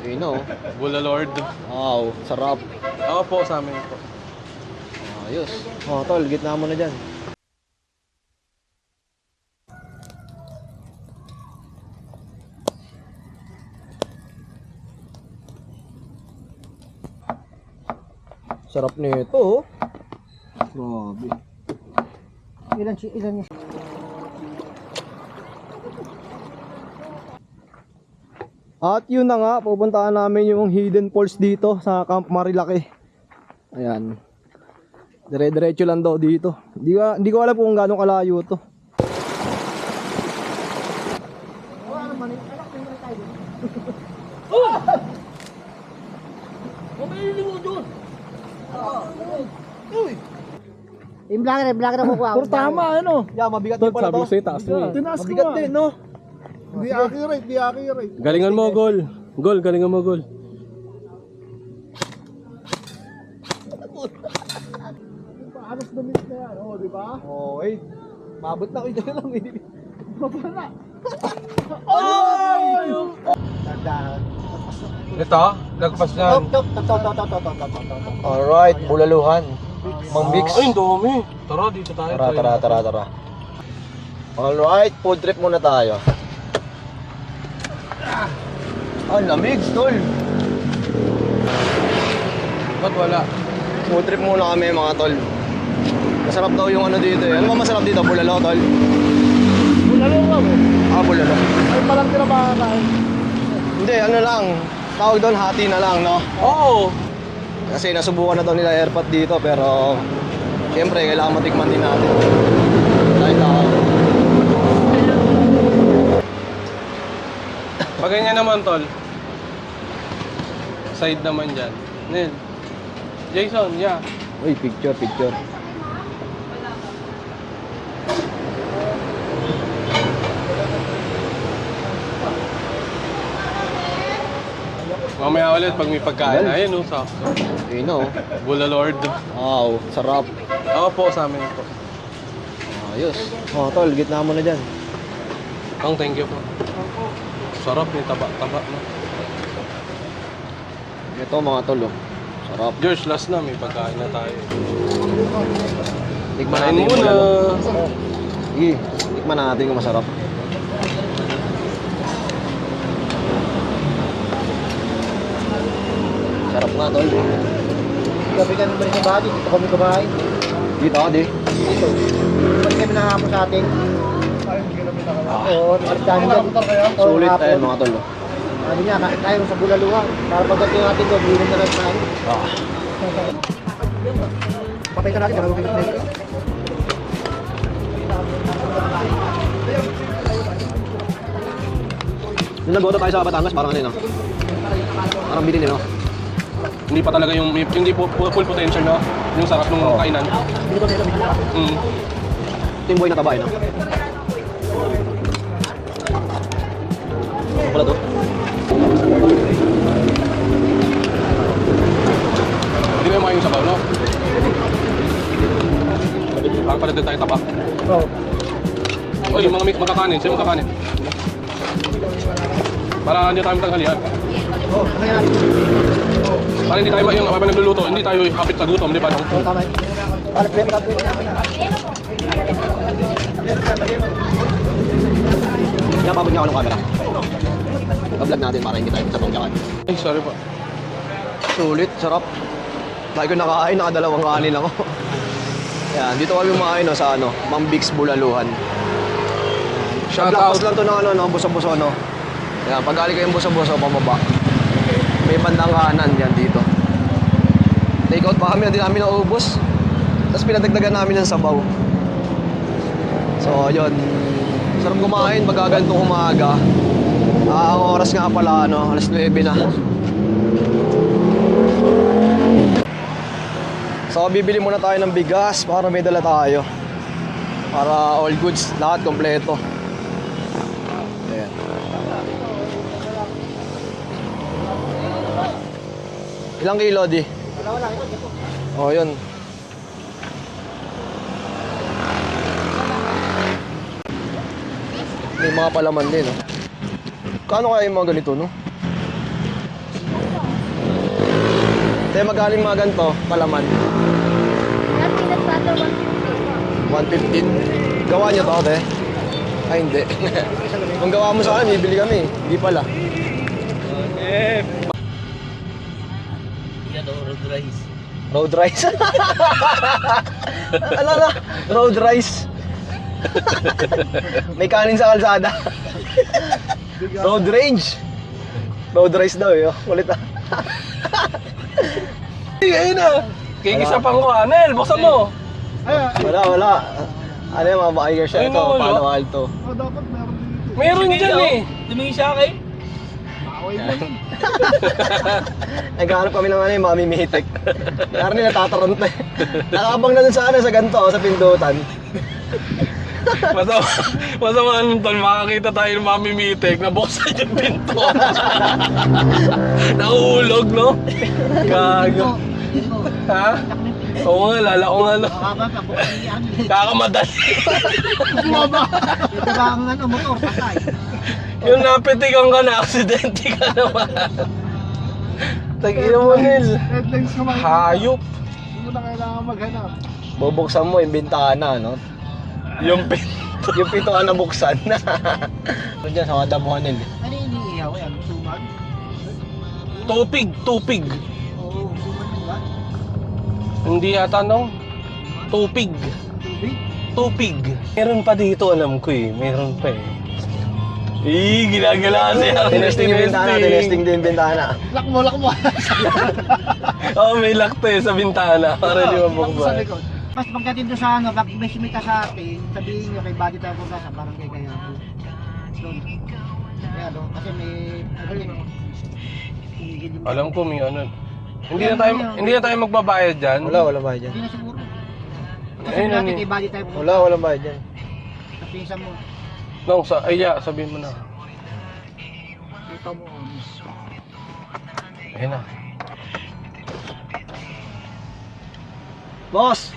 You know. Bula Lord. Wow, sarap. Ako po sa amin po. Ayos. Oh, tol, gitna mo na dyan. Sarap nito, oh. Grabe. Ilan niya? At yun na nga, pupuntahan namin yung hidden falls dito sa Camp Marilaki. Ayan. Dire-diretso lang daw dito. Hindi ko alam kung gaano kalayo to. Yung vlogger na kukuha. Pero tama, ano? Yeah, mabigat din pala to. Sabi ko taas mo eh. Tinaas ko Mabigat nga. din, no? Di accurate. Galingan mo, Gol. Gol, galingan mo, Gol. Halos na minutes na yan, oh, di ba? Oh, wait. Mabot na ko dyan lang. Mabala. Ay! Tandaan. Ito, nagpas dyan. Alright, bulaluhan. Mang Bix. Ay, ang dami. Tara, dito tayo. Tara. Alright, food trip muna tayo. Ang lamig, tol. Ba't wala? Food trip muna kami, mga tol. Masarap daw yung ano dito eh. Ano ba masarap dito? Bulalo, tol? Bulalo ka mo. Bulalo. Ay, parang tinabakain. Hindi, ano lang. Tawag doon, hati na lang, no? Oo. Kasi nasubukan na daw nila airpot dito, pero siyempre, kailangan matikman din natin. Kahit ako. Pag ganyan naman, tol. Side naman dyan. Nil. Jason, yeah. Uy, picture. Mamaya ulit pag may pagkain. Ayun, no, sakto. You know. Bula Lord. Wow, sarap. Ako po sa amin po. Ayos. Oh, tol, gitna mo na dyan. Thank you po. Sarap, may taba-taba. No? Ito mga tol, oh. Sarap. George, last na. May pagkain na tayo. Tikman Kain natin yung muna. bulalo. Sige, tikman natin kung masarap. Sarap nga, tol. Gabi ka naman sa bahay, dito kami kumain. Dito ako, di. Dito. Pwede kami nakakapos sa atin. Ay, hindi ka namin nakala. Oo, nakalitan dyan. Sulit tayo mga tol, oh. Sabi niya, kain tayo sa bulaluhan. Para pagdating natin doon, bilang na lang tayo. Ah. Patay ka natin, marunong kayo na. Nung nag-auto tayo sa Batangas, parang ano yun, no? Parang bilhin, no? Hindi pa talaga yung hindi po full potential na yung sarap ng Oo. kainan. Hindi ko sila bigla. Ito yung boy na taba, no? Ano pala to? Hindi mo yung sabaw, no? Parang pala din tayo tapak. Oo. Oy, yung mga magkakanin, sino magkakanin? Para hindi tayo matanghalian. Oo, kaya natin. Para hindi tayo yung habang nagluluto, hindi tayo kapit sa gutom, di ba? Oo, tama yun. Para plate ka, plate. Pinapabot nga ako ng camera. Nag-vlog natin para hindi tayo sa tongkakan. Ay, sorry po. Sulit, sarap. Lagi ko nakakain, nakadalawang kanin ako. Yan, dito kami kumakain, no, sa ano, Mang Bix Bulaluhan. Shout Paglapas out. lang to ng ano, no, buso-buso, no. Yan, pag galing kayong buso-buso, pababa. May bandang kanan yan dito. Take out pa kami, hindi namin naubos. Tapos pinadagdagan namin ng sabaw. So, yun. Sarap kumain, magagantong umaga. Ang oras nga pala, ano, alas 9 na. So, bibili muna tayo ng bigas para may dala tayo. Para all goods, lahat kompleto. Ayan. Ilang kilo, di? Wala. Oh, yun. May mga palaman din, no? Kano kaya yung mga ganito, no? Te, magaling mga ganito, palaman. Yan, peanut butter 115. Gawa niyo to, te? Ay, hindi. Kung gawa mo sa akin, bibili kami. Hindi pala. Road rice. Alala, road rice. May kanin sa kalsada. Road rage. Road rice daw eh. Kulit ah. Ayun na. Kikisa pang ko, Anel. Buksan mo. Wala. Ano yung mga buyer siya? Ay, Ito, wala. Palo Alto. Dapat meron dito. Meron dyan eh. Tumingin siya kay? Away mo. Naghahanap kami ng ano yung Mami Mitek. Kaya rin natatarant na eh. Nakabang na dun sa ano, sa ganito, sa pindutan. Masama nun tol, makakita tayo ng mamimitik na buksan yung pinto. Nakuhulog, no? Gago. Ha? Oo nga, lala ko nga, no? Habang kabukas ni Arnie. Kakamadali. Ito ba ang motor, patay. Yung napitikan ka na, aksidente ka naman. Tagina mo, Nil. Headlines ka man. Hayop. Hindi mo na kailangan maghanap. Bubuksan mo yung bintana, no? Yung pinto. Yung pintuan na buksan. Ano dyan, sa mga damuhan nila. Ano yung iniihaw yan? Suman? Tupig. Oo, suman yun ba? Hindi yata, no? Tupig. Tubig? Meron pa dito, alam ko eh. Meron pa eh. Ginagala siya. Tinesting yung bintana, tinesting din yung bintana. Lock mo. Oo, may lakte sa bintana. Para di Lock mabukban. mo sa likod. Mas pagdating doon sa ano, pag may sumita sa atin, sabihin nyo kay body tayo punta sa barangay Gayapo. Doon. Kaya doon, kasi may, ano yun, hinigil yung- Alam ko may ano. Hindi na tayo magbabayad diyan. Wala bayad dyan. Hindi na siguro. Kasi Ayun, natin ano kay body tayo punta. Walang bayad dyan. Sa pinsan mo. Nung sabihin mo na. Kita mo. Ayun na. Boss!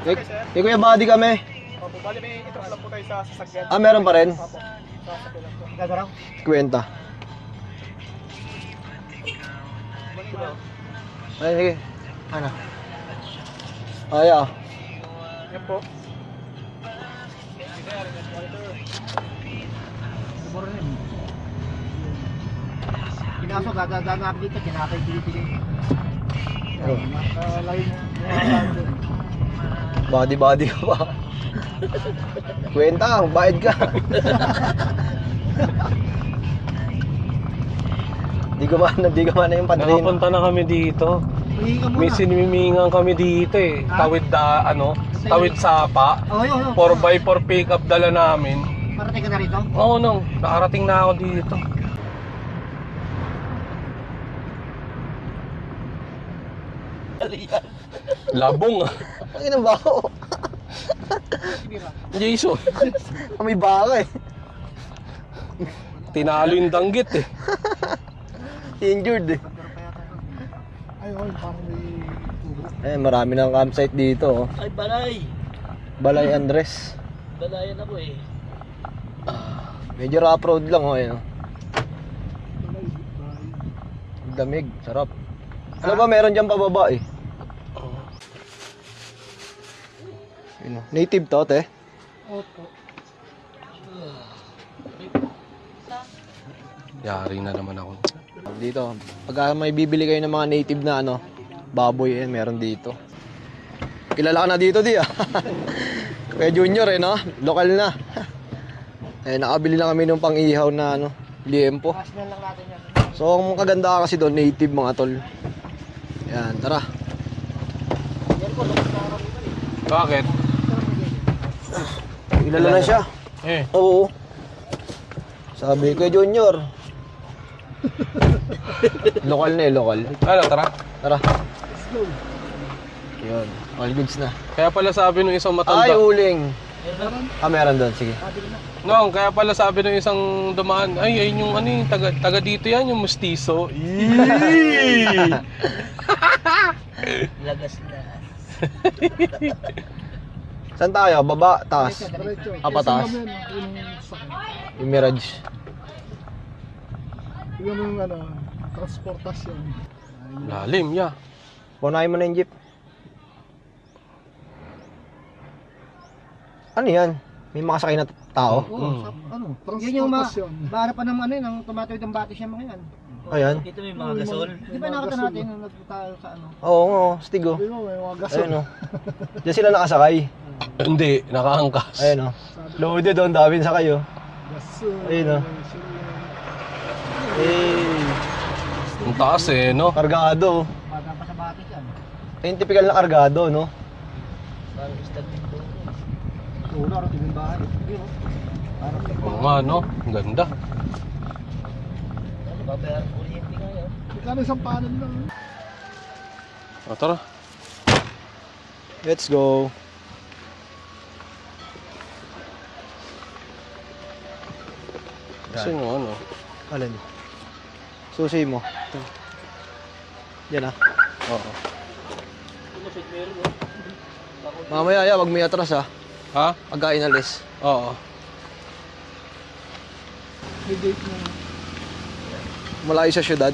Kay Kuya Buddy kami. Opo, bali may itrap lang po tayo sa sasakyan. Ah, meron pa rin? Opo, sasakyan lang po. Gagaraw. Kwenta. Ay, sige. Ano? Ay, ah. Yan po. Siguro rin. Pinaso, gagagana ako dito, kinakay dito. Line Body ka pa. Kwenta, bayad ka. Di ka man na yung padrino. Nakapunta na kami dito. Hindi ka muna. May sinimimingan kami dito eh. Tawid sapa. Oo, yun. 4x4 pickup dala namin. Parating ka na rito? Oo, nung nakarating na ako dito. Labong ah. Ang inang baho. Jason, May baka eh. tinalo yung danggit eh. Injured eh. Ayun, parang may tubo. Marami ng campsite dito. Oh. Ay, balay. Balay Andres. Balayan ako eh. Medyo rough road lang oh. Ayun. Damig, sarap. Ano ba meron dyan pababa eh? Ayun, oh. Native to, te. Opo. Yari na naman ako. Dito, pag may bibili kayo ng mga native na ano, baboy meron dito. Kilala ka na dito, di ah. Kaya junior eh, no? Lokal na. Nakabili na kami ng pang-ihaw na ano, liempo. Asnan lang natin yan. So, ang kaganda kasi doon, native mga tol. Yan, tara. Bakit? Kilala na siya. Eh, Oo. Sabi ko, junior. Lokal na eh, lokal. ano, tara. Tara. Yun, all goods na. Kaya pala sabi nung isang Ay, matanda. uling. Meron doon, sige. No, kaya pala sabi nung isang dumaan, ay, ayun yung ano yung taga dito yan, yung mustiso. Lagas na. Saan tayo? Baba, taas. Diretso. Pataas. Tingnan mo yun, yung sakay. Yung Mirage. Tingnan mo yung ano, transportasyon. Lalim, ya. Punahin mo na yung jeep. Ano yan? May makasakay na tao? Oo, ano, Yun yung transportasyon. maharapan ng ano yun, ng tumatawid ng batis yung mga yan. Ayan. Dito may mga gasol. Di ba nakita natin nung nagpunta tayo sa ano? Oo, oo. Stigo. Sabi mo, may mga gasol. Ayun o. Diyan sila nakasakay. Hindi, nakaangkas. Ayun o. Loaded doon, daming sakay o. Gasol. Ayun o. Eh, Ang taas eh, no? kargado. Baga pa sa batis yan. Ayun, typical na kargado, no? Parang instant dito. Ulo, araw tingin bahay. Yun, oh. Parang Oo nga, no? Ang ganda. Ano, babayaran kuryente nga yan. Magkano isang panel lang? O, tara. Let's go. Kasi mo, ano? Alin? Susi mo. Yan ah. Oo. Mamaya ya, wag may atras ah. Ha? Pagka inalis. Oo. May gate na. Malayo sa syudad.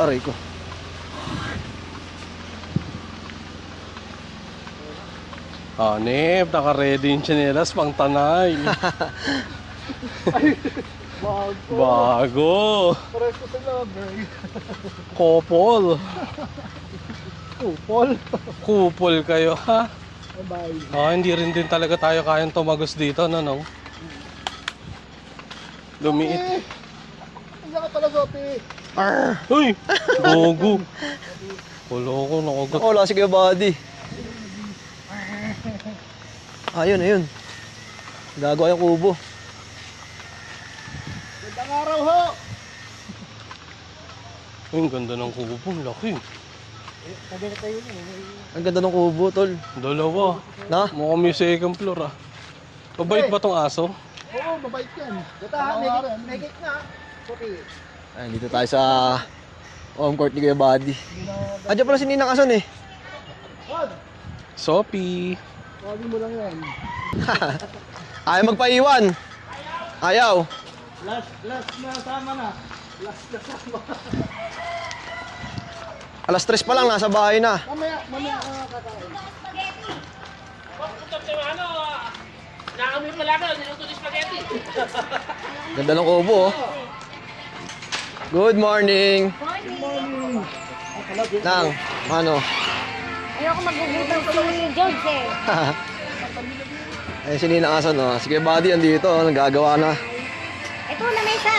Aray ko. Hanip, naka-ready yung tsinelas pang tanay. Bago. Bago. Pares ko sila, bro. Couple. Paul. Couple kayo, ha? Bye. Hindi rin din talaga tayo kayang tumagos dito, no, no? Lumiit. Ang ka pala, Sopi. Uy! Gogo. Koloko, nakagot. Wala si Kuya Buddy. Ayun, ayun. Gagawa yung kubo. Magandang araw ho. Uy, ang ganda ng kubo. Ang laki. Ang ganda ng kubo, tol. Dalawa. Na? Mukhang may second floor, ah. Mabait ba tong aso? Oo, mabait yan. Gata, may gate na. Puti. Ayun, dito tayo sa home court ni Kuya Buddy. Andiyan pala si Ninang Ason eh. Sophie. Tawagin mo lang yan. Ayaw magpaiwan. Ayaw. Last na sama na. Alas 3 pa lang, nasa bahay na. Mamaya kakain. Nakami pala ka, niluto ni spaghetti. Ganda ng kubo oh. Good morning. Nang, ano? Ayoko magugutom si George eh. Ayun si Ninang Ason oh. Si Kuya Buddy andito, oh, nagagawa na. Ito na mesa.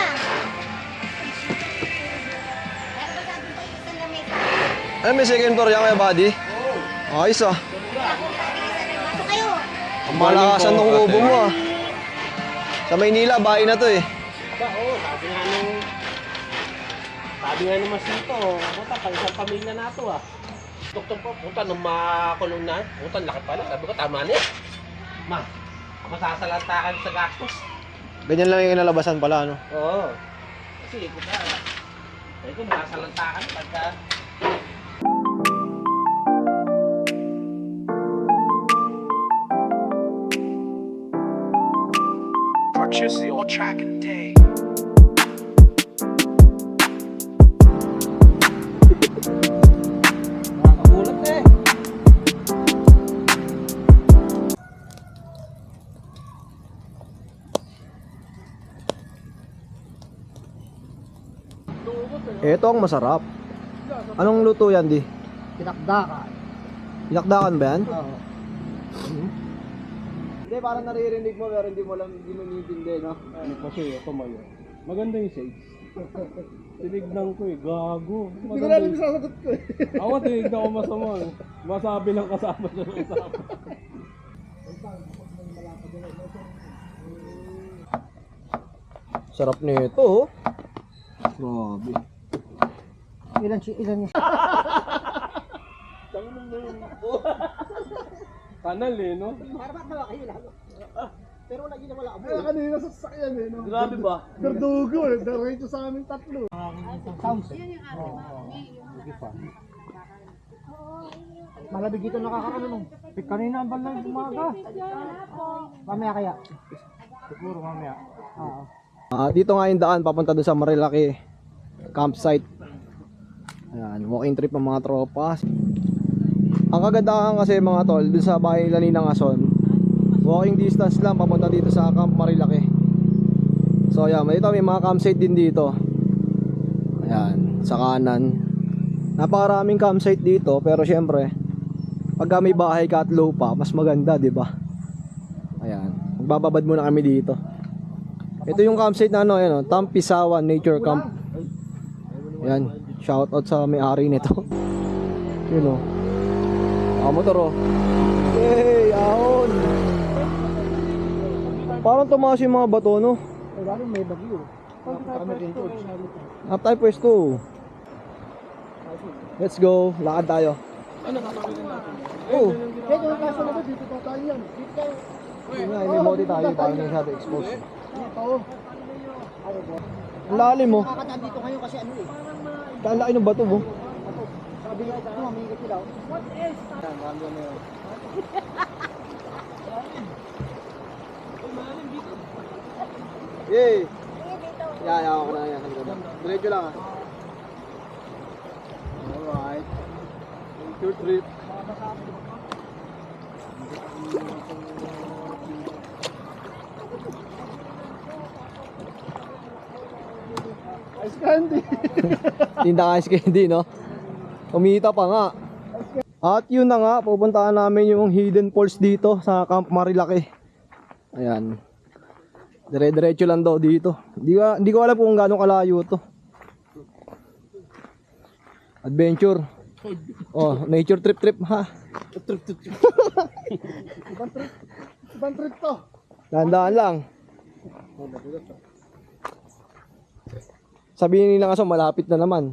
Meron ba sabi ko isa na mesa? Ano may second floor yan Kuya Buddy? Ayos ah. Pasok kayo. Ang malakasan ng kubo mo ah. Sa Maynila, bahay na to eh. Sabi nga naman sito, puta, pang isang pamilya na ito ah. Tuktok po, puta, nung makulong na, puta, laki pala. Sabi ko, tama na eh. Ma, masasalanta ka sa gastos. Ganyan lang yung inalabasan pala, ano? Oo. Kasi, puta, sabi ko, masasalanta ka na pagka... Purchase your track and day. Nakakulat eh. Ito ang masarap. Anong luto yan, di? Pinakdakan. Pinakdakan ba yan? Oo. Hindi, parang naririnig mo pero hindi mo lang, hindi mo nintindi, no? Ano kasi, tumayo. Maganda yung shades. Tinignan ko eh, gago. Hindi ko namin sasagot ko eh. Ako tinignan ko masama eh. Masabi lang kasama siya ng usapan. Sarap nito, oh. Grabe. Ilan yung Kanal eh, no? Para ba't nawa kayo lang? Pero wala ginawa lang. Kaya kanina sa sasakyan eh. No? Grabe ba? Verdugo eh. Diretso sa amin tatlo. Sounds. Malabig dito nakakaroon nung. Kanina ang balay umaga. Mamaya kaya. Siguro mamaya. Oo. Dito nga yung daan papunta doon sa Marilaki campsite. Ayan, walking trip ng mga tropa. Ang kagandahan kasi mga tol, dun sa bahay nila Ninang Ason, walking distance lang papunta dito sa Camp Marilaki. So ayan, may mga campsite din dito. Ayan, sa kanan. Napakaraming campsite dito, pero syempre, pagka may bahay ka at lupa, mas maganda, di ba? Ayan, magbababad muna kami dito. Ito yung campsite na ano, ayan, Tampisawan Nature Camp. Ayan, shout out sa may-ari nito. Yun o. Motor o. Yay, ahon. Parang tumaas yung mga bato, no? May bagyo. Kami din to. Up tayo pwesto. Let's go, lakad tayo. Oh, Kaya kung kaso na ba, dito pa tayo yan. yun nga, may moti tayo, tayo na masyado expose. Dito. Ang lalim mo. Nakakataan dito ngayon kasi ano eh. Ang laki ng bato mo. Sabi nga, ano, mamigit sila. Yay! Yeah, ako na yan. Diretso lang ah. Alright. Nature trip. Ice candy. Tinda ice candy, no? Kumita pa nga. At yun na nga, pupuntahan namin yung hidden falls dito sa Camp Marilaki. Ayan. Dire-diretso lang daw dito. Hindi ko alam kung gaano kalayo to. Adventure. Oh, nature trip ha. Ibang trip to. Dahan-dahan lang. Sabihin nila nga so, malapit na naman.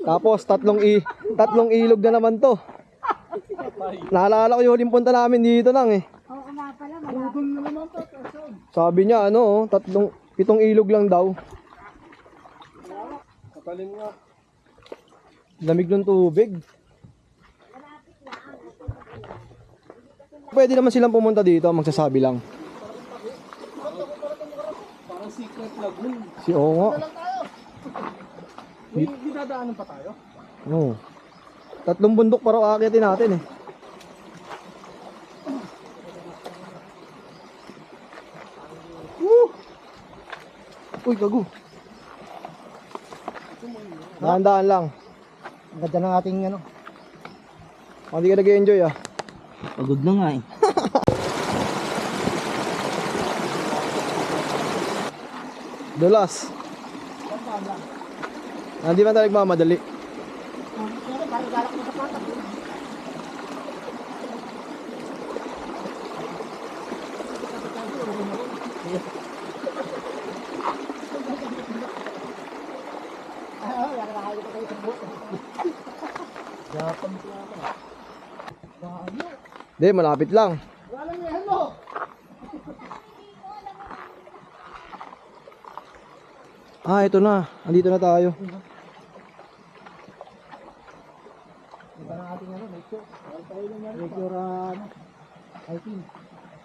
Tapos tatlong ilog na naman to. Naalala ko yung huling punta namin dito lang eh. Oo nga pala, Budol na naman to. Sabi niya ano, 7 ilog lang daw. Kapaling nga. Lamig ng tubig. Pwede naman silang pumunta dito, magsasabi lang. Parang secret lagoon. Si Oo nga. May dinadaanan pa tayo. Oo. 3 bundok para aakitin natin eh. Uy, gago. Dahan-dahan lang. Ang ganda ng ating ano. Hindi ka nag-enjoy ah. Pagod na nga eh. Dulas. Hindi man tayo nagmamadali. Hindi, malapit lang. Walang yelo. Ah, ito na. Andito na tayo.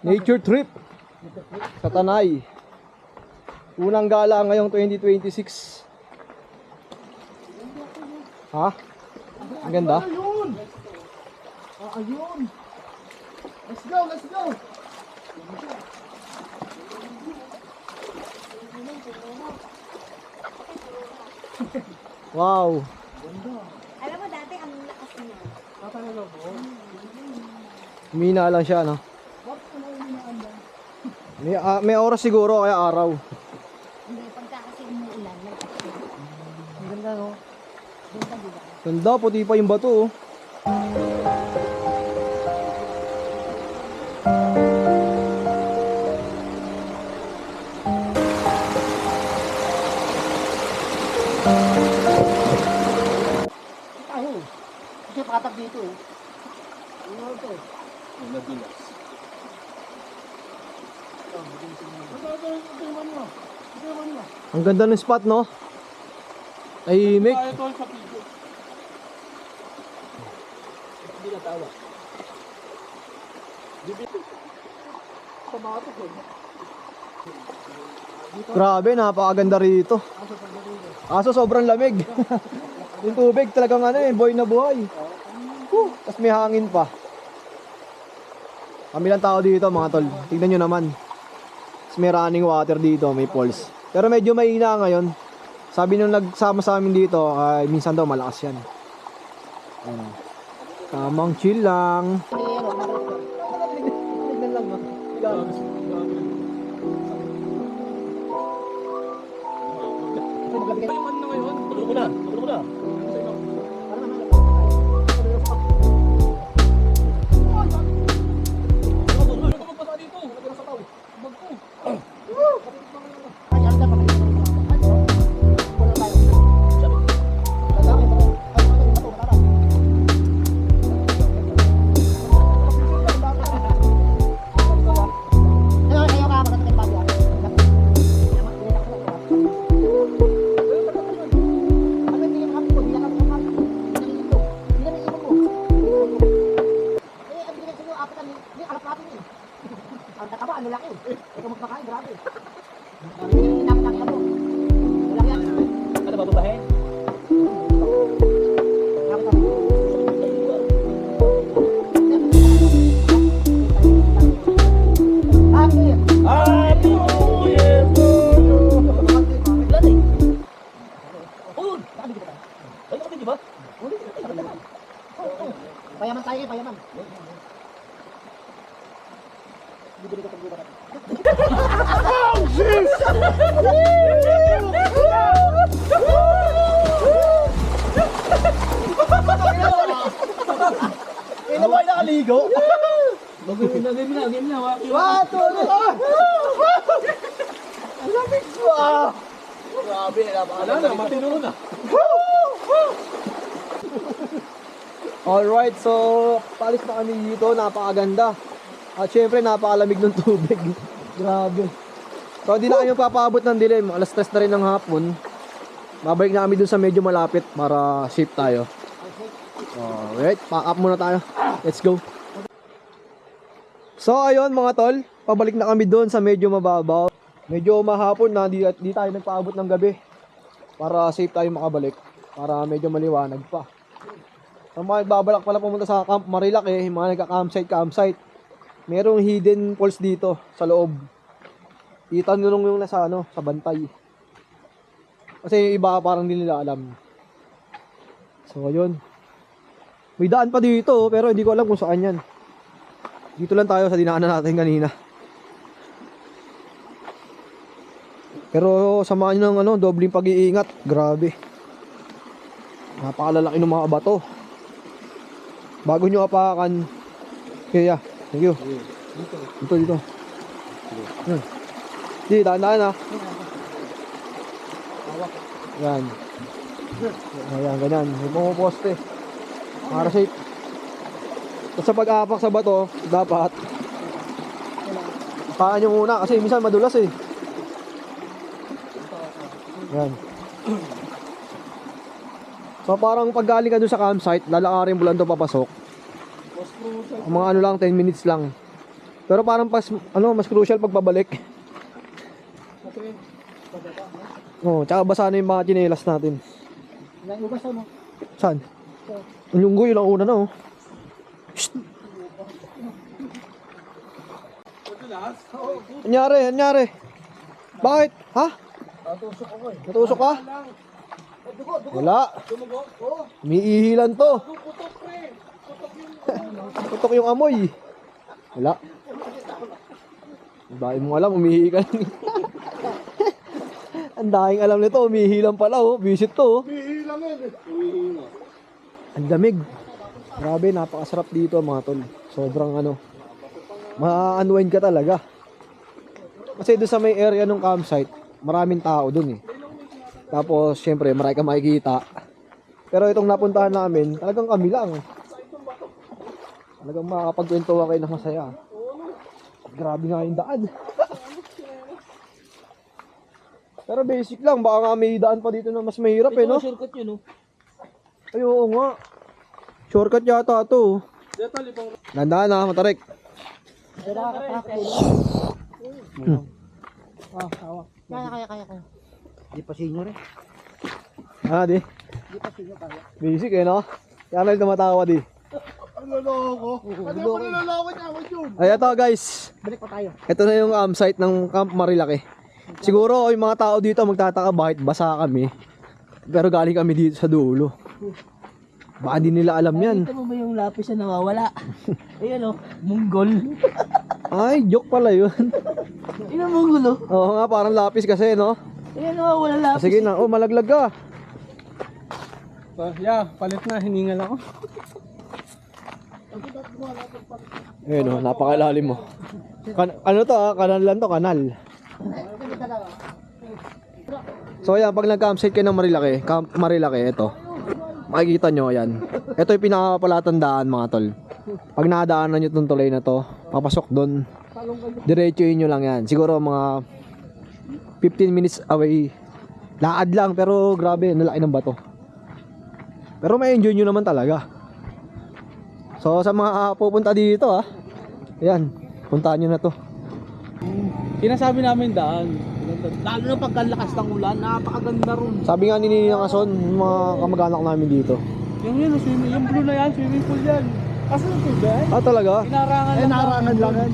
Nature trip sa Tanay. Unang gala ngayong 2026. Ha? Ang ganda. Ayun. Ayun. Let's go, let's go. Wow. alam mo dati ang lakas niya. Humina lang siya, no? May oras siguro, kaya araw. Hindi, pagka kasi umuulan, malakas siya. Ang ganda no. Ganda, puti pa yung bato, oh. Tayo. Kasi patag dito eh. Ano to? Tingnan mo. Tingnan mo. Ang ganda ng spot, no? Tahimik. Tayo tol sa video. Hindi na tawa. Pamatok ko. Grabe, napakaganda rito. Kaso sobrang lamig. Yung tubig talagang ano eh, buhay na buhay. Tapos may hangin pa. Kami lang tao dito mga tol. Tignan nyo naman. Tapos may running water dito, may falls. Pero medyo mahina ngayon. Sabi nung nagsama sa amin dito, ay minsan daw malakas yan. Ayan. Tamang chill lang. Tignan lang ah. Tulog ko na. Tulog ko na. Ano laki? Ikaw magpakain, grabe. Ano ba babahe? Happy New Year to you. Ilan eh? Oh, sabi kita. Ay, nakapit di ba? Payaman tayo, payaman. Ino ba nakaligo? Game na. Wato na! Ang lamig ko ah! Grabe, Wala na, matino na. Alright, so palis na kami dito, napakaganda. At syempre napakalamig ng tubig. Grabe. So hindi na kami papaabot ng dilim, alas 3 na rin ng hapon. Babalik na kami dun sa medyo malapit para safe tayo. Alright, pack up muna tayo. Let's go. So ayun mga tol, pabalik na kami doon sa medyo mababaw. Medyo mahapon na, di tayo nagpaabot ng gabi. Para safe tayo makabalik. Para medyo maliwanag pa. So mga nagbabalak pala pumunta sa Camp Marilaki, mga nagka-campsite. Merong hidden falls dito sa loob. Itanong yung nasa sa bantay. Kasi yung iba parang hindi nila alam. So ayun. May daan pa dito pero hindi ko alam kung saan yan. Dito lang tayo sa dinaanan natin kanina. Pero samahan nyo ng dobling pag-iingat. Grabe. Napakalalaki ng mga bato. Bago nyo apakan. Kaya, thank you. Dito. Yan. Di, daan-daan ah. Yan. Ayan, ganyan. May mga poste. Para safe. Tapos sa pag-aapak sa bato, dapat paan nyo muna kasi minsan madulas eh. Yan. So parang pag galing ka doon sa campsite, lalakarin mo lang ito papasok. Mga lang, 10 minutes lang. Pero parang mas crucial pag pabalik. Oh, tsaka basa na yung mga tsinelas natin. Ilang ubas mo? Saan? Ang lunggo yun ang una na oh. Shhh. Anyari? Bakit? Ha? Natusok ka? Wala. Umiihilan to. Putok yung amoy. Wala. Dahil mo alam, umihi ka. Ang dahing alam nito, umihilan pala oh. Visit to oh. Ang lamig. Grabe, napakasarap dito mga tol. Sobrang ma-unwind ka talaga. Kasi doon sa may area ng campsite, maraming tao doon eh. Tapos, syempre, marami kang makikita. Pero itong napuntahan namin, talagang kami lang. Talagang makakapagkwentuhan kayo ng masaya. Grabe nga yung daan. Pero basic lang, baka nga may daan pa dito na mas mahirap eh, no? Shortcut yun, no? Ay, oo nga. Shortcut yata ito. Ganda na, matarik. Kaya. Di pa senior eh. Ah, di. Basic eh, no? Kaya na tumatawad eh. Ano loko? Ano ba niloloko niya ako yun? Ay, ito guys. Balik pa tayo. Ito na yung site ng Camp Marilaki. Siguro yung mga tao dito magtataka bakit basa kami. Pero galing kami dito sa dulo. Baka di nila alam yan. Ito mo ba yung lapis na nawawala? Ayan o, munggol. Ay, joke pala yun. Ina munggol o. Oo nga, parang lapis kasi, no? Ayan o, wala lapis. Sige na, oh, malaglag ka. So, yeah, palit na, hiningal ako. Ayun, oh, napakalalim mo. Ano to, kanal lang to, kanal. So ayan, pag nag-campsite kayo ng Marilaki, Camp Marilaki, ito. Makikita nyo, ayan. Ito yung pinakapalatandaan mga tol. Pag nadaanan nyo itong tulay na to, papasok doon. Diretsuhin nyo lang yan. Siguro mga 15 minutes away. Laad lang, pero grabe, nalaki ng bato. Pero may enjoy nyo naman talaga. So sa mga pupunta dito ayan, puntahan nyo na to. Sinasabi namin daan. Lalo na pagkalakas ng ulan, napakaganda ron. Sabi nga ni Ninang Ason, mga kamag-anak namin dito. Yung yun, yung blue na yan, swimming pool yan. Kasi yung tubig, Talaga? inarangan lang. Narangan lang yan.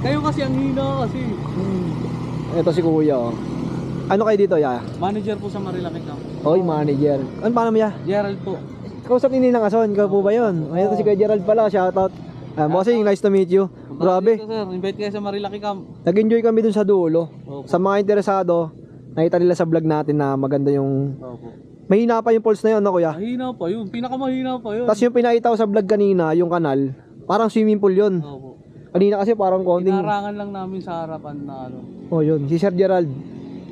Kayo kasi ang hina kasi. Ito si Kuya. Ano kayo dito, ya? Manager po sa Marilaki Camp. Oy, manager. Ano pa naman ya? Gerald po. Kausap ni Ninang Ason, ikaw po ba yun? Ayun, ito si Kuya Gerald pala, shoutout. Bossing, nice to meet you. Grabe, Dito, sir, invite kayo sa Marilaki Camp. nag-enjoy kami dun sa dulo. Opo. Sa mga interesado, nakita nila sa vlog natin na maganda yung... Opo. Mahina pa yung pulse na yun, no, Kuya? Mahina pa yun, pinakamahina pa yun. Tapos yung pinakita ko sa vlog kanina, yung kanal, parang swimming pool yun. Opo. Kanina kasi parang konting... Inarangan lang namin sa harapan na ano. Oh, yun. Si Sir Gerald.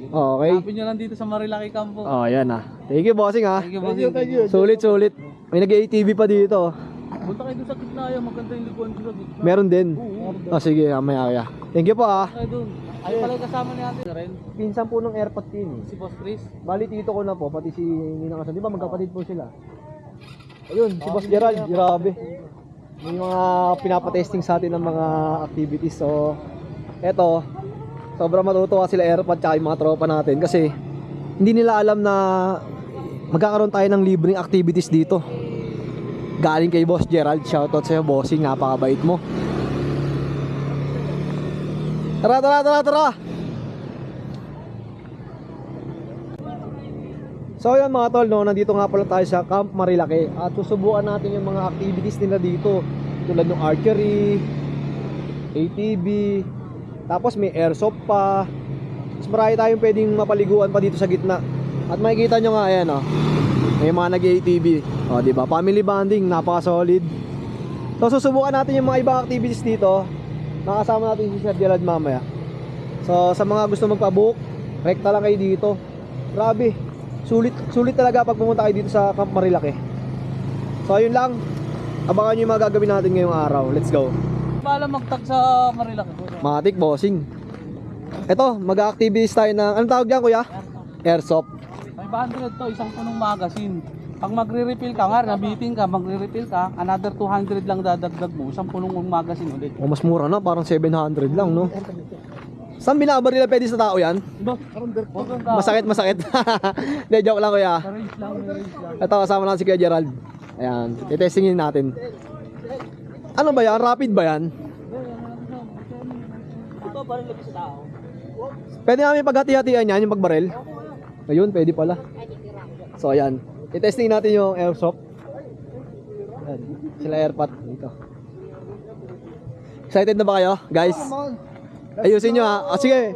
Okay. Hanapin nyo lang dito sa Marilaki Camp po. Oh, yan Thank you, bossing Thank you, bossing. Thank you. Sulit. May nag-ATV pa dito. Punta kayo doon sa gitna yan, maganda yung likuan ko sa gitna. Meron din. Oo. Sige, maya. Thank you po Kayo doon. Ay pala yung kasama ni ate rin. Pinsan po ng airpot team. Si Boss Chris. Bali tito ko na po, pati si Ninang Asan. Di ba magkapatid po sila? Ayun, si Boss Gerald. Grabe. May mga pinapatesting sa atin ng mga activities. So, eto. Sobrang matutuwa sila airpot tsaka yung mga tropa natin. Kasi, hindi nila alam na magkakaroon tayo ng libreng activities dito. Galing kay Boss Gerald. Shoutout sa'yo, bossing. Napakabait mo. Tara! So yun mga tol, no, nandito nga pala tayo sa Camp Marilaki. At susubukan natin yung mga activities nila dito. Tulad ng archery, ATV, tapos may airsoft pa. Mas marami tayong pwedeng mapaliguan pa dito sa gitna. At makikita nyo nga, ayan may mga nag-ATV. O, diba? Family bonding, napaka-solid. So susubukan natin yung mga ibang activities dito. Nakasama natin si Sir Gerald mamaya. So sa mga gusto magpa-book, rekta lang kayo dito. Grabe, sulit talaga pag pumunta kayo dito sa Camp Marilaki. So ayun lang, abangan nyo yung mga gagawin natin ngayong araw. Let's go. Paalam magtag sa Marilaki po. Matik bossing. Eto, mag-activities tayo ng, anong tawag dyan kuya? Airsoft. 500 to, isang punong magazine. Pag magre-refill ka nga, nabitin ka, magre-refill ka, another 200 lang dadagdag mo, isang punong magazine ulit. O mas mura na, parang 700 lang no. Saan binabarila pwede sa tao yan? Diba? Masakit. Hindi, joke lang kuya. Range lang. Ito, kasama natin si Kuya Gerald. Ayan, itestingin natin. Ano ba yan? Rapid ba yan? Ito, parang lagi sa tao. Pwede namin paghati-hatian yan, yung pagbarel. Ayun, pwede pala. So ayan, itesting natin yung airsoft. Ayan, sila airpot dito. Excited na ba kayo, guys? Ayusin nyo ha. Sige.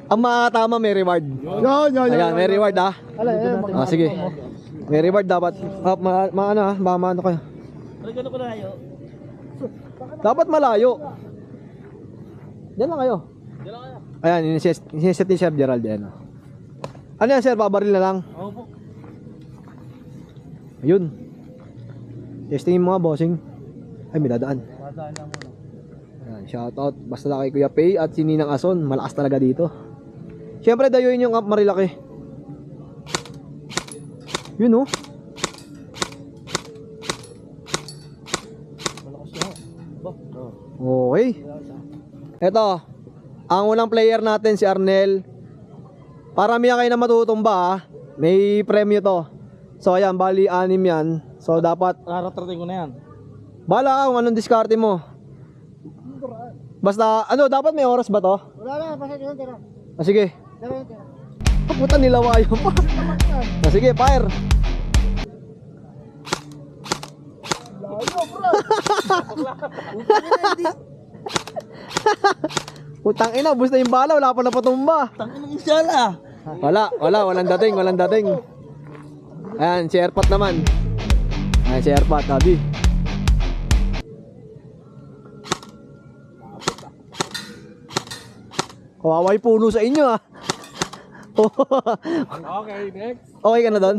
Ang makakatama may reward. Ayan, may reward ha. Sige. May reward dapat. Maano kayo. Dapat malayo. Diyan lang kayo. Ayan, iniset ni Sir Gerald yan. Ano yan sir, pabaril na lang? Opo. Ayun. Testingin mo nga bossing. Ay, may dadaan. Dadaan lang muna. Ayan, shoutout. Basta na kay Kuya Pay at si Ninang Ason. Malakas talaga dito. Siyempre, dayuin yung Camp Marilaki. Yun oh. Okay. Eto. Ang unang player natin si Arnel. Para miya kayo na matutumba ha. May premyo to. So ayan, bali 6 yan. So dapat Raratrating ko na yan. bala ka kung anong diskarte mo. Basta ano, dapat may oras ba to? Wala na, basta yun, tira. Ah, sige. Tira yun, tira. Oh, puta, nilawayo pa. Ah, sige, fire. Putang ina, bus na yung bala, wala pa na patumba. Tangin ng sala. Walang dating. Ayan, si Airpat naman. Ayan, si Airpat, Abi. Kawawa yung puno sa inyo, ah. Okay, next. Okay ka na doon?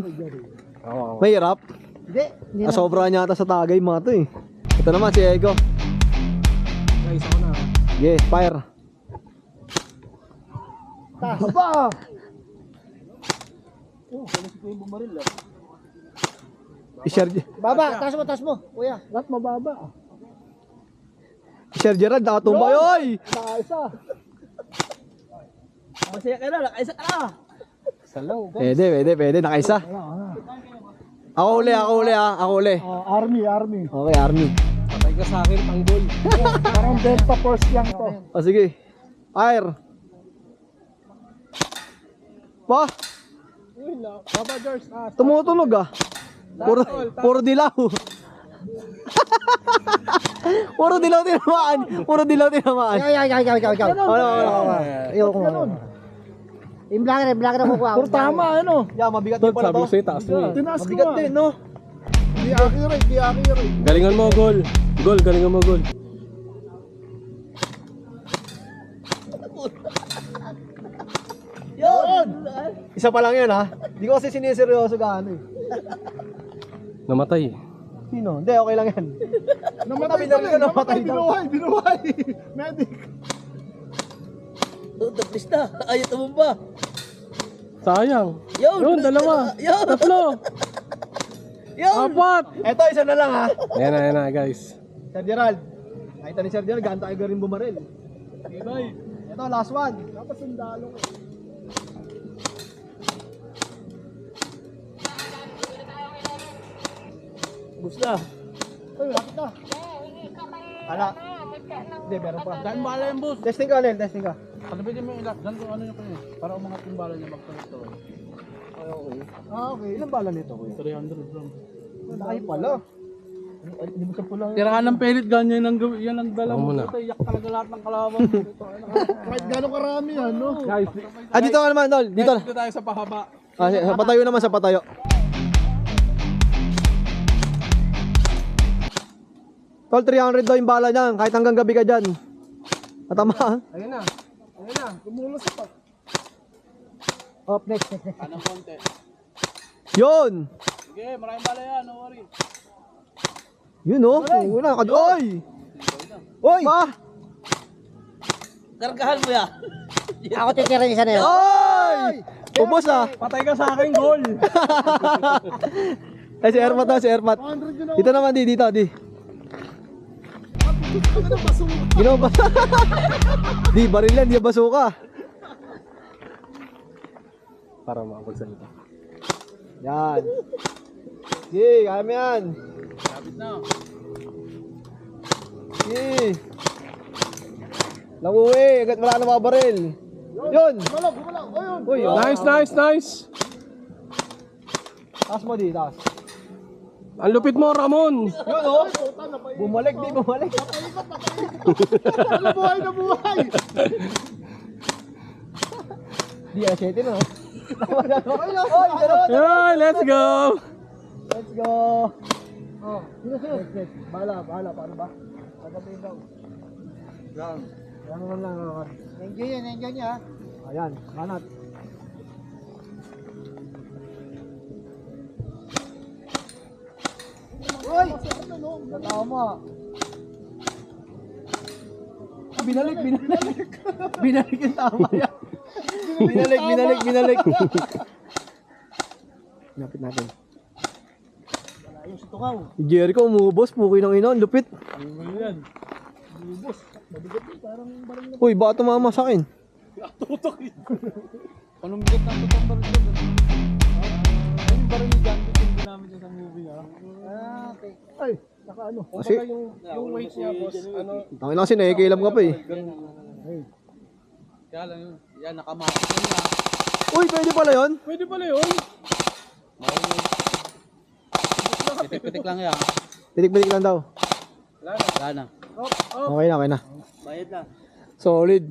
May hirap? Hindi, hindi na. Sobra niya ata sa tagay mga to eh. Ito naman si Ego. Guys, ako na. Yes, fire. Aba! I-share, Baba, taas mo, kuya. Lahat mababa. i-share Gerard, nakatumbay. Oy! Nakaisa. Masaya ka na, nakaisa ka na. Pwede. Nakaisa. Ako uli ah. Ako uli. Army. Okay, Army. Patay ka sa akin, tanggol. Parang Delta Force lang to. O sige. Fire. Pa! Papa George, Tumutunog ah. Puro dilaw. Puro dilaw tinamaan. Ikaw. Ano. Ayoko nga. Yung vlogger na kukuha. Puro tama, ano? Yeah, mabigat din pala sabi ko to. sa'yo, taas mo eh. Mabigat din, no? Di accurate. Galingan mo, Gol. Galingan mo, Gol. Isa pa lang yun ha. Hindi ko kasi siniseryoso gaano eh. Namatay. Sino? Hindi, okay lang yan. Namatay daw. Binuhay. Medic. Tapos na, ayaw tumumba. Sayang. Yun, dalawa. Yun. Tatlo. Apat. Eto, isa na lang ha. Ayan na, guys. Sir Gerald. Nakita ni Sir Gerald, ganta kayo rin bumaril. Ito, last one. Dapat sundalo ko. Bus na. Uy, lapit na. Ala. Hindi, meron pa. Dahil bala yung bus. Testing ka, Lel. Testing ka. Panabitin mo yung ilat. Dahil kung ano yung kanya. Para umangat yung bala niya magkalito. Okay. Ilang bala nito, kuya? 300 bro. Laki pala. Hindi mo sa pula. Tirahan ng pelit, ganyan ang gawin. Yan ang dala Ako mo. muna. Puta, iyak talaga lahat ng kalaban mo. Kahit gano'ng karami yan, no? Guys, Ah, dito ka naman, Tol. Dito. dito tayo sa pahaba. Ah, sa patayo naman, sa patayo. Tol, 300 daw yung bala niyan. Kahit hanggang gabi ka dyan. Matama, ha? Ayun na. Gumulos pa. Oh, next. Anong konti? Yun! Sige, maraming bala yan. No worry. Yun, oh. Una, oy! Oy! Pa! Kargahan mo yan. Ako titira isa na yun. Oy! Ubos, ah. Patay ka sa akin, Gol. Ay, si Airpat na, si Airpat. Dito naman, dito, di. Ginawa ba? Di, baril yan, di basuka. Para makapagsalita. Yan. Sige, kaya mo yan. Kapit na. Sige. Languwi, agad wala na mga baril. Yun! Uy, oh. Nice. Taas mo di, taas. Ang lupit mo, Ramon. Yun, oh. Bumalik, di, bumalik. Buhay na buhay! Di, asyete na, oh. Oy, ganun. Yeah, let's go. Let's go. Oh, next. Bahala, paano ba? Pagkatiin daw. Yan. Yan lang. Enjoy niya. Ayan, kanat. Uy! Tama. Binalik. Binalik yung tama yan. Binalik. Napit natin. Ayos ito kaw. Si Jericho umubos, puki ng ina, ang lupit. Uy, baka tumama sa akin. Anong bigat ng tutong baril doon? Ayun yung baril ni John. ano. Kasi, Yung weight niya, boss, ano, tangin lang kasi nakikilam ka pa eh. Kaya lang yun. Yan, nakamatik na niya. Uy, pwede pala yun? pwede pala yun. Pitik-pitik lang yan. Pitik-pitik lang daw. Wala na. Okay na, okay na. Bayad na. Solid.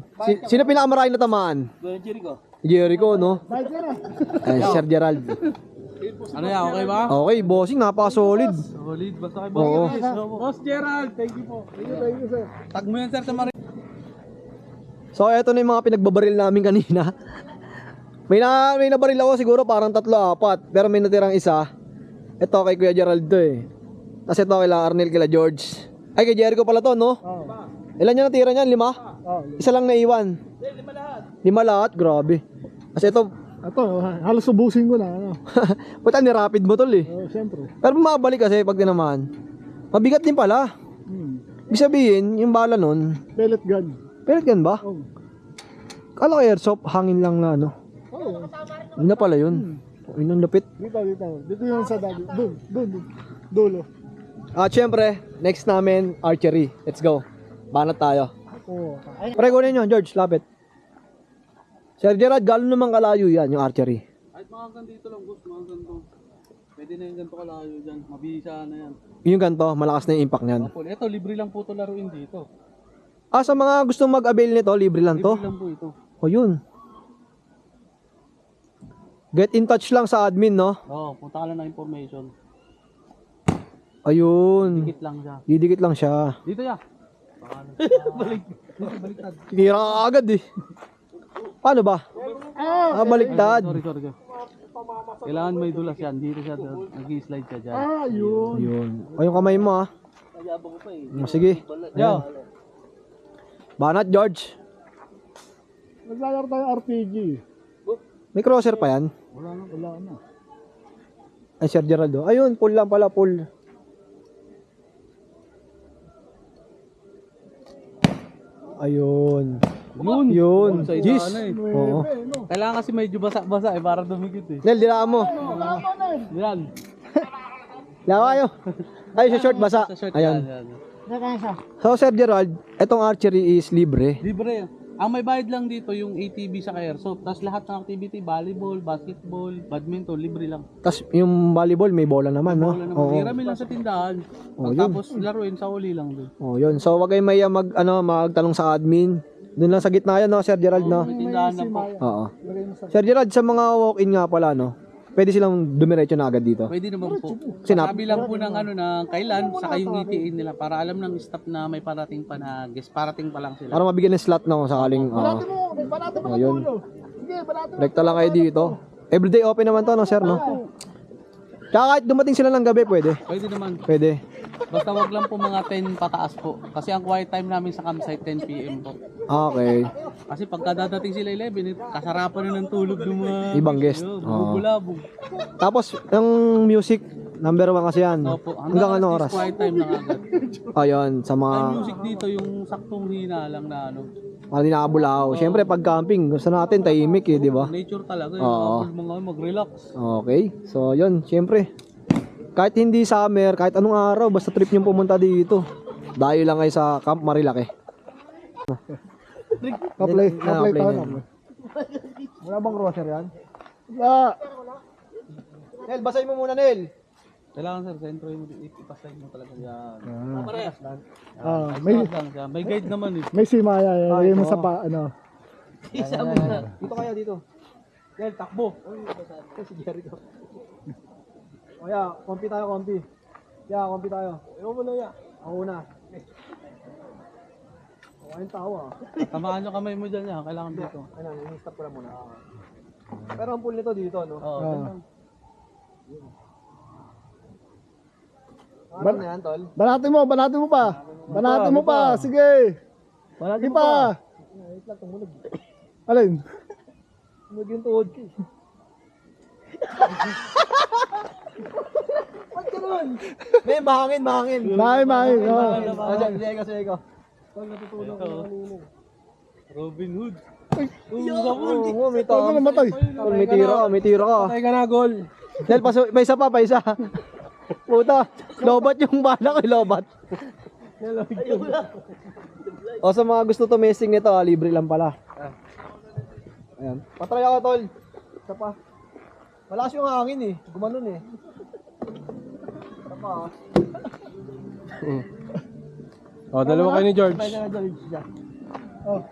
Sino pinakamaraming natamaan? Jericho. Jericho, no? Ay, Sir Gerald. Ano yan, okay ba? Okay, bossing, napaka-solid. Solid, basta kay Oo. Boss Gerald, thank you po. Thank you, sir. Tag mo yan, sir, sa Marie. So, eto na yung mga pinagbabaril namin kanina. May nabaril ako siguro parang 3-4, pero may natirang isa. Ito kay Kuya Gerald to eh. Tapos ito kay Arnel, kay George. Ay, kay Jericho pala to, no? Ilan yung natira niyan? 5? Isa lang naiwan. 5 lahat, grabe. Kasi ito, Halos ubusin ko na. Ano. puta ni-rapid mo tol eh. Siyempre. Pero mabalik kasi pag tinamaan. Mabigat din pala. Ibig sabihin, yung bala nun, Pellet gun. pellet gun ba? Kala ko airsoft, hangin lang na ano. Yun na pala yun. Yun ang lapit. Dito. Dito yung sa dali. Doon. Dulo. At syempre, next namin, archery. Let's go. Banat tayo. Oo. Pre, kunin nyo, George, lapit. Sir Gerard, gano'n naman kalayo yan, yung archery. Kahit mga ganito lang, boss, mga ganito. Pwede na yung ganito kalayo dyan. Mabisa na yan. Yung ganito, malakas na yung impact niyan. Opo, ito, libre lang po ito laruin dito. Ah, sa mga gustong mag-avail nito, libre lang to? Libre lang po ito. O yun. Get in touch lang sa admin, no? Oo, punta ka lang ng information. Ayun. Dikit lang siya. Didikit lang siya. Dito ya. Tira ka agad eh. Paano ba? Baliktad. Sorry. Kailangan may dulas yan. Dito siya, nag-i-slide siya dyan. Yun. Ayun. O yung kamay mo ah. Sige. Yo. Banat, George. Naglalaro tayo RPG. May crosser pa yan? Wala na. Ay, Sir Geraldo. Ayun, pull lang pala, pull. Ayun. Yun. Sa isa, Jeez. ano eh. Oo. Kailangan kasi medyo basa-basa eh, para dumikit eh. Nel, dilaan mo. Yan. Lawa kayo. Ay, sa short basa. Sa short Ayan. yan. So, Sir Gerald, etong archery is libre. Libre. Ang may bayad lang dito yung ATV sa airsoft. Tapos lahat ng activity, volleyball, basketball, badminton, libre lang. Tapos yung volleyball, may bola naman, no? Wala naman. Oo. Hiramin lang sa tindahan. Oh, Pagkatapos laruin sa uli lang doon. Oh, yun. So, wag kayong maya magtanong sa admin. Doon lang sa gitna yan, no, Sir Gerald, no? May tindahan lang po. Oo. Sir Gerald, sa mga walk-in nga pala, no? Pwede silang dumiretso na agad dito. Pwede naman po. Sinap. Sabi lang po ng ng kailan, saka yung ETA nila para alam ng staff na may parating pa na guest. Parating pa lang sila. Para mabigyan ng slot, no, sakaling... Balata mo Oh, yun. dulo. Sige, balata mo. Rekta lang kayo dito. Everyday open naman to, no, sir, no? Tsaka kahit dumating sila ng gabi, pwede. Pwede naman. Pwede. Basta wag lang po mga 10 pataas po. Kasi ang quiet time namin sa campsite 10 PM po. Okay. Kasi pagka dadating sila 11, kasarapan na ng tulog ng mga Ibang guest. Bubulabog. Tapos, yung music, number 1 kasi yan. Opo. Hanggang ano oras? Quiet time lang agad. Ayun, sa mga... Ang music dito yung saktong hina lang na ano. Mga nakabulaw. Siyempre, pag camping, gusto natin tahimik eh, di ba? Nature talaga. Oo. Yung mga mag-relax. Okay. So, yun, siyempre. Kahit hindi summer, kahit anong araw, basta trip nyo pumunta dito. Dayo lang kayo sa Camp Marilaki. Kaplay Na, tayo. play na yun. Wala bang crosser yan? Ah, Nel, basahin mo muna, Nel. Kailangan sir, sentro yung ipaslide mo talaga yan. Parehas lang. may Lang siya. May guide naman eh. may simaya. Ilagay mo sa pa, ano. Isa mo na. Dito kaya, dito. Nel, takbo. Si Jericho. O ya, kompi tayo, kompi. Ya, kompi tayo. Ayaw mo na ya. Ako na. O, ayun tao ah. Tamaan yung kamay mo dyan yan. Kailangan dito. Ano, i-stop ko lang muna. Pero ang pool nito dito, no? Oo. Ano na yan, tol? Banatin mo pa. Banatin mo pa. Sige. Banatin pa. Wait lang, tumunog. Alin? Tumunog yung tuhod ko. Ba't ganun? May mahangin. Mahal. Sige ko. Robin Hood. Oo, may Huwag mo namatay. May tira ka. Patay ka na, gol. Del, pa isa. Puta, lobat yung bala ko, lobat. O sa mga gusto tumesting nito, libre lang pala. Ayan. Patry ako, tol. Isa pa. Malakas yung hangin eh. Gumanon eh. Isa pa ah. O, dalawa kayo ni George. Sabay na George dyan. Oh.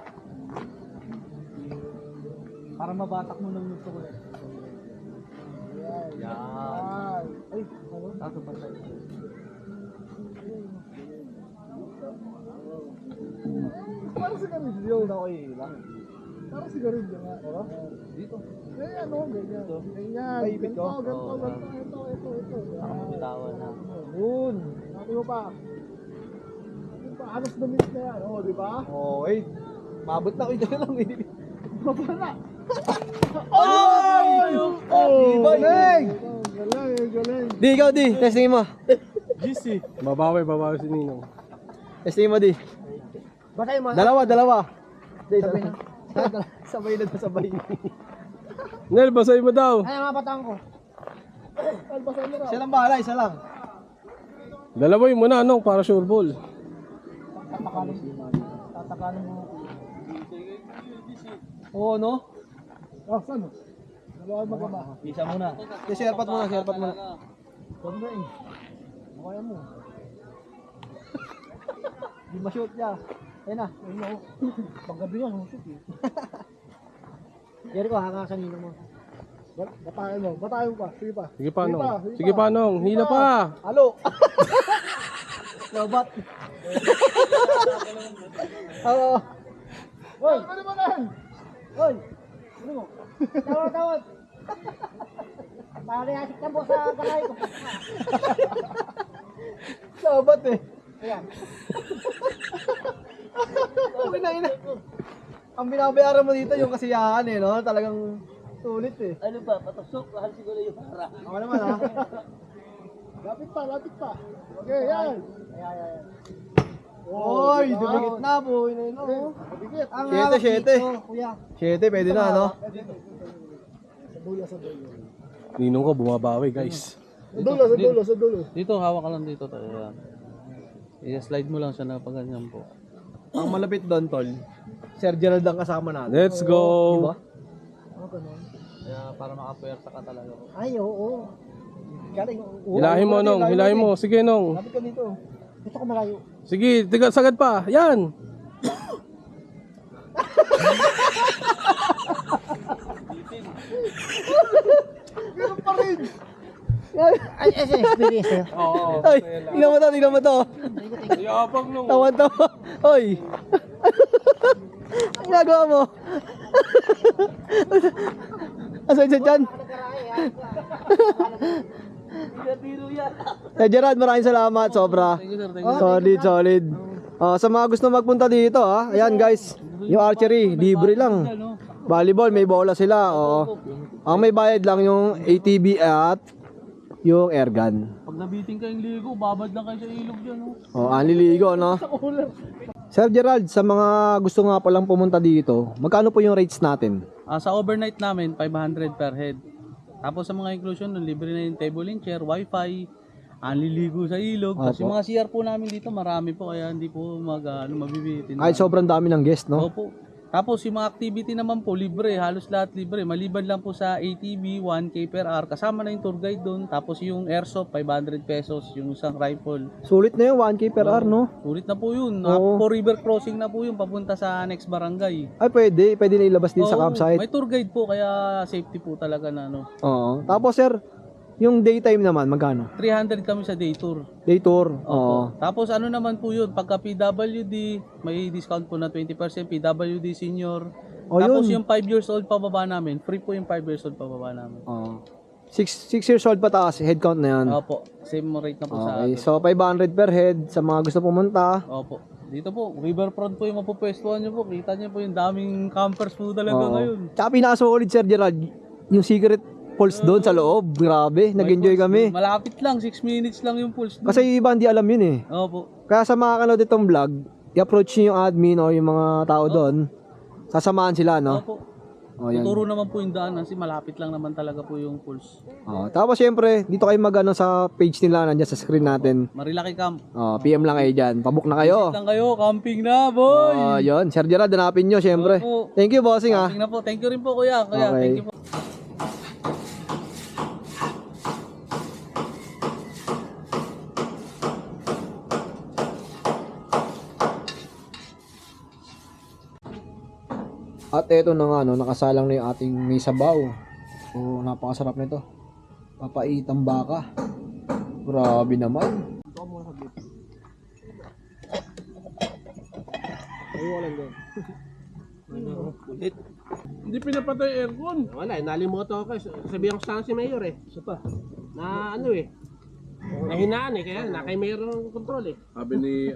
Para mabatak mo ng gusto ko eh. Yan. Ay, ano? Tato pa tayo. Parang sigarilyo na ko ilang. Parang sigarilyo nga. Ano? Dito. Eh, ano? Ganyan. Ganyan. Ay, ipit ko? Ito. Bitawan na. Yun. Sabi mo pa. Halos damit na yan. Oo, di ba? Oo, eh. Mabot na ko dyan lang. Mabala. Ay! Galing! Galing. Di, ikaw di. Testing mo. GC. Babawi si Ninong. Testing mo di. Basahin mo. Dalawa. Di, sabay na. Sabay na sabay. Nel, basahin mo daw. Ay, mga batang ko. Isa lang bahala, isa lang. Dalaway mo na, Nong, para sure ball. Tatakalan mo. Oo, no? Ah, saan? Dalawa magama. Isa muna. Share pat muna. Ganda eh. Kaya mo. Di ma-shoot niya. Ayun na. Paggabi yan, shoot eh. Jericho, hanga kanino mo. Batayan mo pa. Sige pa. Sige pa, Nong. Sige pa, Nong. Hila pa. Halo. Lobat. Oo. Hoy, ano ba yan? Hoy. Ano mo? Tawad. Parehasik na po sa kamay ko. Lobat eh. Ayan. Ina. Ang binabayaran mo dito yung kasiyahan eh, no? Talagang sulit eh. Ano ba? Patusok. Mahal siguro yung para. Ako naman ha. Lapit pa. Okay, yan. Ayan. Oy, dumikit na po. Ino. Ang 7. kuya. 7, pwede na, no? Ninong ko, bumabawi, guys. Sa dulo. Dito, hawak ka lang dito tayo. Yan. I-slide mo lang siya na pag ganyan po. Ang malapit doon, tol. Sir Gerald ang kasama natin. Let's go. Diba? Kaya para makapuwersa ka talaga. Ay, oo. Galing. Hilahin mo, Nong. Hilahin mo. Sige, Nong. Lapit ka dito. Gusto ko malayo. Sige, sagad pa. Yan. Ay, experience eh. Oo. Ay, tingnan mo to. Yapang, Nong. Tawa. Hoy. Ang ginagawa mo? Asa siya dyan? Gerard, maraming salamat. Sobra. Thank you, sir. Thank you. Solid. Sa mga gusto magpunta dito, ayan guys, yung archery, libre lang. Volleyball, may bola sila. Ang may bayad lang yung ATV at yung airgun. Pag nabiting ka yung ligo, babad lang kayo sa ilog dyan. Oh. Ang liligo, no? Sir Gerald, sa mga gusto nga palang pumunta dito, magkano po yung rates natin? Sa overnight namin, 500 per head. Tapos sa mga inclusion, libre na yung table and chair, wifi, anliligo sa ilog. Tapos yung mga CR po namin dito, marami po, kaya hindi po mabibitin. Ay, sobrang dami ng guest, no? Opo. Tapos yung mga activity naman po, libre, halos lahat libre. Maliban lang po sa ATV, 1K per hour. Kasama na yung tour guide doon. Tapos yung airsoft, 500 pesos, yung isang rifle. Sulit na yung 1K per hour, no? Sulit na po yun. Oo. Po river crossing na po yun, papunta sa next barangay. Ay, pwede na ilabas din sa Oo, campsite. may tour guide po, kaya safety po talaga na ano. Oo. Tapos, sir, yung daytime naman, magkano? 300 kami sa day tour. Day tour. Oo. Tapos ano naman po yun, pagka PWD, may discount po na 20% PWD senior. O, Tapos yun. yung 5 years old pababa namin, free po yung 5 years old pababa namin. Oo. 6 years old pataas, head count na yan. Opo, same rate na po sa Okay, atin. so 500 per head sa mga gusto pumunta. Opo. Dito po, riverfront po yung mapupwestuhan nyo po. Kita nyo po yung daming campers po talaga Oo. ngayon. Tsaka pinaka-solid, Sir Gerald, yung secret falls doon sa loob. Grabe, nag-enjoy kami. Malapit lang, 6 minutes lang yung pulse. Kasi yung iba hindi alam yun eh. Opo. Kaya sa mga kanood itong vlog, i-approach nyo yung admin o yung mga tao doon. Sasamahan sila, no? Opo. Oh, yan. Tuturo naman po yung daan kasi malapit lang naman talaga po yung pools. Oh, tapos syempre, dito kayo magano sa page nila nandiyan sa screen natin. Marilaki Camp. Oh, PM lang kayo diyan. Pabook na kayo. Lang kayo, camping na, boy! Oh, 'yon. Sir Gerard, hanapin nyo syempre. Opo. Thank you, bossing ah. Camping na po. Thank you rin po, kuya. Kuya, Okay. thank you po. At eto na nga, no, nakasalang na yung ating may sabaw. So, napakasarap nito. Papaitang baka. Grabe naman. Hindi pinapatay aircon. Wala, nalimuto ako. Sabihan ko sa si Mayor eh. Isa pa. Na ano eh. Nahinaan eh. Kaya na kay Mayor ang control eh. Sabi ni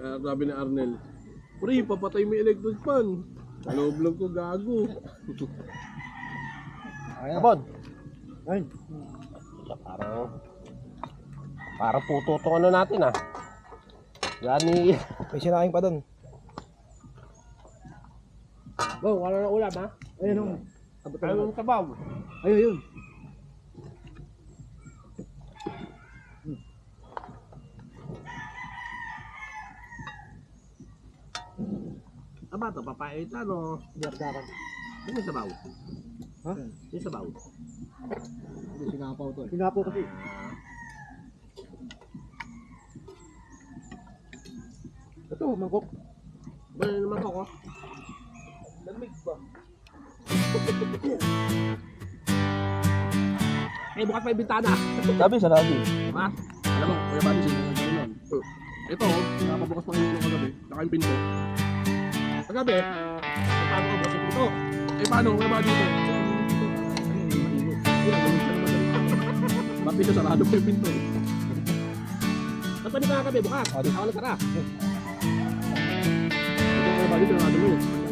Arnel, pre, papatay mo yung electric fan. Loob lang ko gago. Abon. Ayun. Parang puto to ano natin ah. Yan ni... May sinaing pa doon. Bo, wala na ulam ha? Ayun o. Ayaw ng sabaw. Ayun, yun. Aba to, papaitan o. Diardakan. Ano yung sabaw? Ha? Yung sabaw. Hindi, sinapaw to eh. Sinapo kasi. Ito, mangkok. Ba naman ko ko? Eh, bukas pa yung bintana. Sabi, sarado. Ha? Alam mo, Kuya Buddy, sino yung gano'n? Ito, nakapabukas pa yung kagabi. Saka yung pinto. Kagabi, paano ka boss yung pinto? Eh paano, Kuya Buddy ito? Mapito, sarado pa yung pinto. Ba't pa di ka kagabi bukas? Ako na tara. Ito, Kuya Buddy, sarado mo yun.